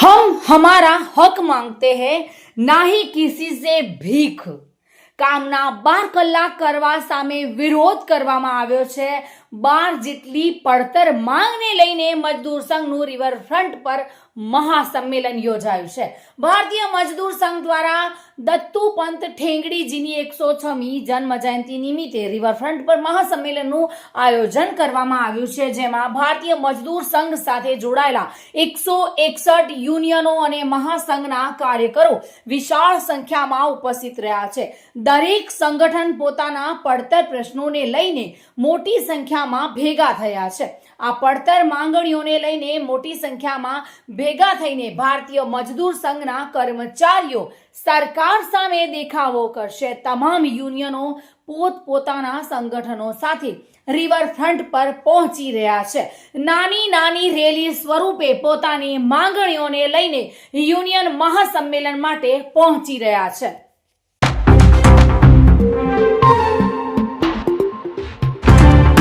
हम हमारा हक मांगते हैं, ना ही किसी से भीख। કામના 12 કલાક કરવા સામે વિરોધ કરવામાં આવ્યો છે। 12 જેટલી પડતર માંગને લઈને મજદૂર સંઘનું રિવરફ્રન્ટ પર મહાસંમેલન યોજાયું છે। ભારતીય મજદૂર સંઘ દ્વારા દત્તુપંત ઠેંગડીજીની 106મી જન્મ જયંતિ નિમિત્તે રિવરફ્રન્ટ પર મહાસંમેલનનું આયોજન કરવામાં આવ્યું છે, જેમાં ભારતીય મજદૂર સંઘ સાથે જોડાયેલા 161 યુનિયનો અને મહાસંઘના કાર્યકરો વિશાળ સંખ્યામાં ઉપસ્થિત રહ્યા છે। દરેક સંગઠન પોતાના પડતર પ્રશ્નોને લઈને મોટી સંખ્યામાં ભેગા થયા છે। આ પડતર માંગણીઓને લઈને મોટી સંખ્યામાં ભેગા થઈને ભારતીય મજદૂર સંઘના કર્મચારીઓ સરકાર સામે દેખાવો કરશે। તમામ યુનિયનો પોતપોતાના સંગઠનો સાથે રિવરફ્રન્ટ પર પહોંચી રહ્યા છે। નાની નાની રેલી સ્વરૂપે પોતાની માંગણીઓને લઈને યુનિયન મહાસંમેલન માટે પહોંચી રહ્યા છે।